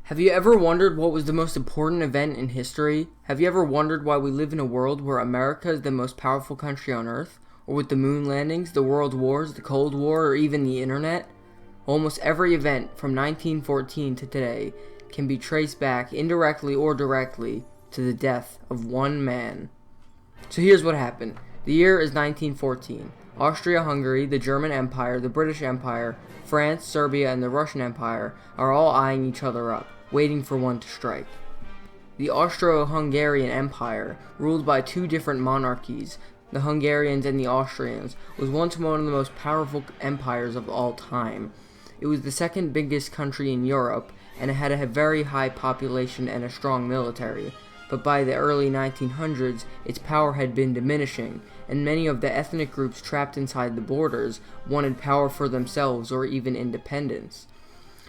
Have you ever wondered what was the most important event in history? Have you ever wondered why we live in a world where America is the most powerful country on Earth? Or with the moon landings, the world wars, the Cold War, or even the internet? Almost every event from 1914 to today can be traced back, indirectly or directly, to the death of one man. So here's what happened. The year is 1914. Austria-Hungary, the German Empire, the British Empire, France, Serbia, and the Russian Empire are all eyeing each other up, waiting for one to strike. The Austro-Hungarian Empire, ruled by two different monarchies, the Hungarians and the Austrians, was once one of the most powerful empires of all time. It was the second biggest country in Europe, and it had a very high population and a strong military. But by the early 1900s, its power had been diminishing, and many of the ethnic groups trapped inside the borders wanted power for themselves or even independence.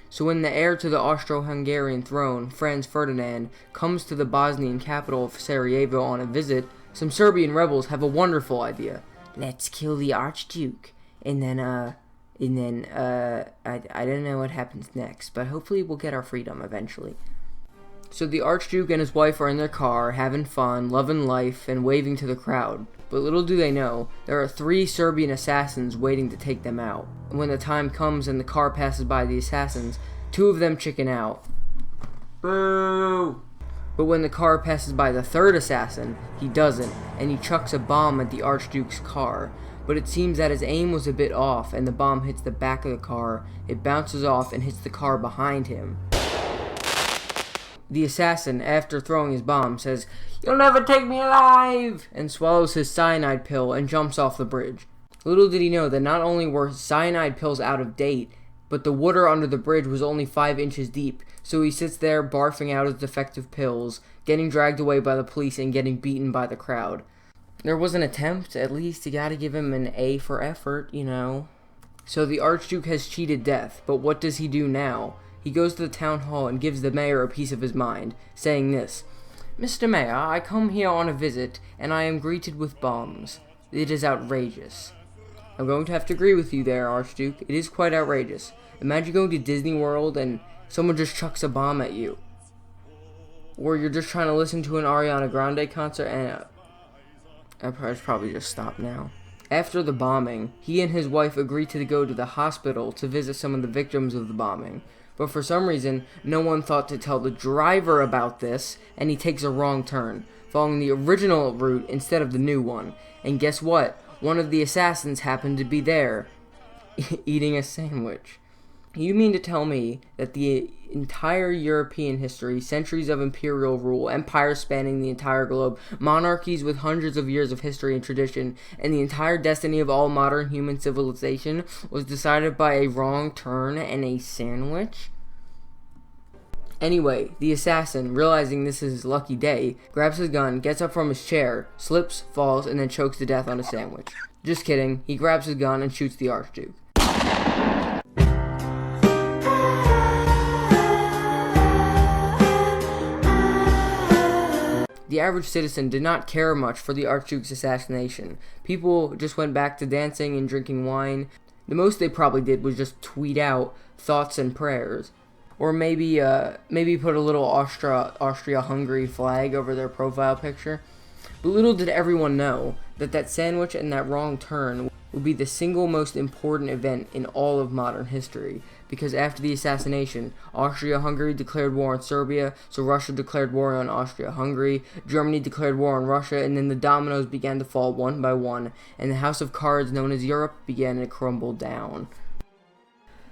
So when the heir to the Austro-Hungarian throne, Franz Ferdinand, comes to the Bosnian capital of Sarajevo on a visit, some Serbian rebels have a wonderful idea. Let's kill the Archduke, and then I don't know what happens next, but hopefully we'll get our freedom eventually. So the Archduke and his wife are in their car, having fun, loving life, and waving to the crowd. But little do they know, there are 3 Serbian assassins waiting to take them out. And when the time comes and the car passes by the assassins, 2 of them chicken out. Boo! But when the car passes by the 3rd assassin, he doesn't, and he chucks a bomb at the Archduke's car. But it seems that his aim was a bit off, and the bomb hits the back of the car, it bounces off and hits the car behind him. The assassin, after throwing his bomb, says, "You'll never take me alive!" and swallows his cyanide pill and jumps off the bridge. Little did he know that not only were cyanide pills out of date, but the water under the bridge was only 5 inches deep, so he sits there barfing out his defective pills, getting dragged away by the police and getting beaten by the crowd. There was an attempt, at least. You gotta give him an A for effort, you know. So the Archduke has cheated death, but what does he do now? He goes to the town hall and gives the mayor a piece of his mind, saying this: "Mr. Mayor, I come here on a visit, and I am greeted with bombs. It is outrageous." I'm going to have to agree with you there, Archduke. It is quite outrageous. Imagine going to Disney World and someone just chucks a bomb at you. Or you're just trying to listen to an Ariana Grande concert and... I should probably just stop now. After the bombing, he and his wife agreed to go to the hospital to visit some of the victims of the bombing. But for some reason, no one thought to tell the driver about this, and he takes a wrong turn, following the original route instead of the new one. And guess what? One of the assassins happened to be there, eating a sandwich. You mean to tell me that the entire European history, centuries of imperial rule, empires spanning the entire globe, monarchies with hundreds of years of history and tradition, and the entire destiny of all modern human civilization was decided by a wrong turn and a sandwich? Anyway, the assassin, realizing this is his lucky day, grabs his gun, gets up from his chair, slips, falls, and then chokes to death on a sandwich. Just kidding, he grabs his gun and shoots the Archduke. The average citizen did not care much for the Archduke's assassination. People just went back to dancing and drinking wine. The most they probably did was just tweet out thoughts and prayers. Or maybe put a little Austria-Hungary flag over their profile picture. But little did everyone know that sandwich and that wrong turn would be the single most important event in all of modern history. Because after the assassination, Austria-Hungary declared war on Serbia, so Russia declared war on Austria-Hungary, Germany declared war on Russia, and then the dominoes began to fall one by one, and the house of cards known as Europe began to crumble down.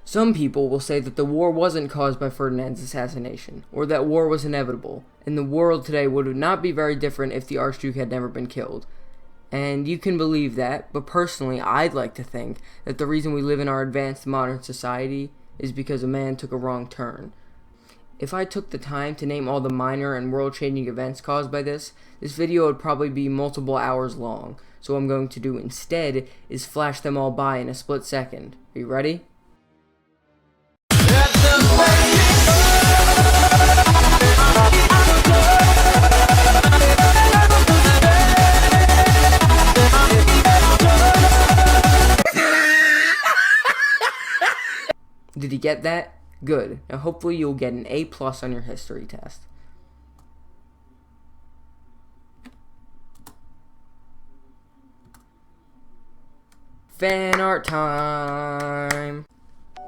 Some people will say that the war wasn't caused by Ferdinand's assassination, or that war was inevitable, and the world today would not be very different if the Archduke had never been killed. And you can believe that, but personally, I'd like to think that the reason we live in our advanced modern society is because a man took a wrong turn. If I took the time to name all the minor and world-changing events caused by this video would probably be multiple hours long. So what I'm going to do instead is flash them all by in a split second. Are you ready? Did you get that? Good. Now hopefully you'll get an A+ on your history test. Fan art time!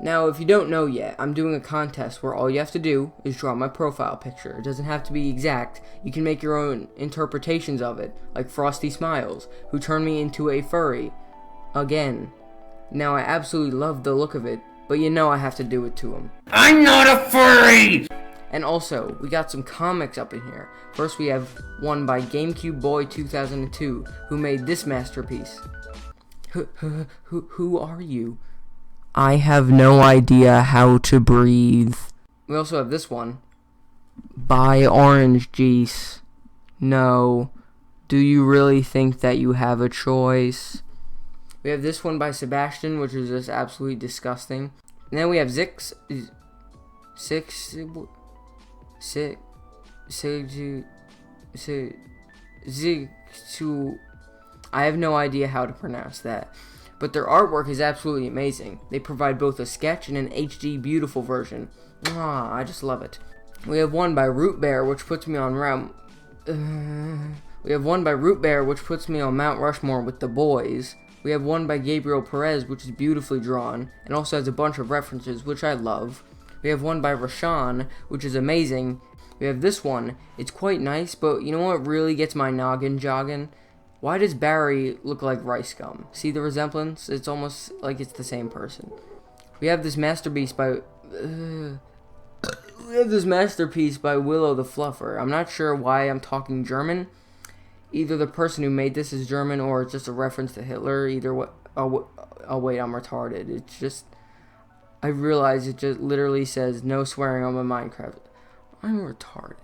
Now, if you don't know yet, I'm doing a contest where all you have to do is draw my profile picture. It doesn't have to be exact. You can make your own interpretations of it, like Frosty Smiles, who turned me into a furry. Again. Now, I absolutely love the look of it, but you know I have to do it to him. I'm not a furry! And also, we got some comics up in here. First, we have one by GameCube Boy 2002, who made this masterpiece. Who are you? I have no idea how to breathe. We also have this one. Buy orange juice. No. Do you really think that you have a choice? We have this one by Sebastian, which is just absolutely disgusting. And then we have Zix. I have no idea how to pronounce that. But their artwork is absolutely amazing. They provide both a sketch and an HD beautiful version. I just love it. We have one by Root Bear, which puts me on Mount Rushmore with the boys. We have one by Gabriel Perez, which is beautifully drawn, and also has a bunch of references, which I love. We have one by Rashawn, which is amazing. We have this one. It's quite nice, but you know what really gets my noggin jogging? Why does Barry look like Rice Gum? See the resemblance? It's almost like it's the same person. We have this masterpiece by Willow the Fluffer. I'm not sure why I'm talking German. Either the person who made this is German or it's just a reference to Hitler. Either way. Oh wait, I'm retarded. It's just, I realize it just literally says no swearing on my Minecraft. I'm retarded.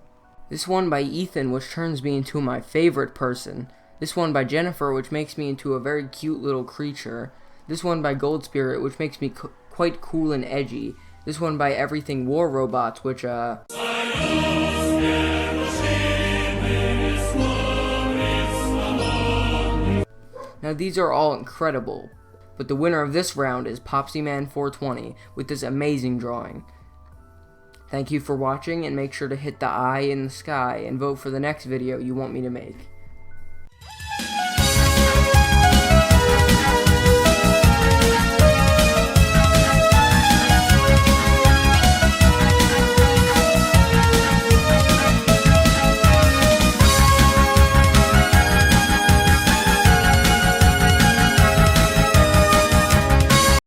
This one by Ethan, which turns me into my favorite person. This one by Jennifer, which makes me into a very cute little creature. This one by Gold Spirit, which makes me quite cool and edgy. This one by Everything War Robots, which Now these are all incredible, but the winner of this round is PopsyMan420 with this amazing drawing. Thank you for watching, and make sure to hit the eye in the sky and vote for the next video you want me to make.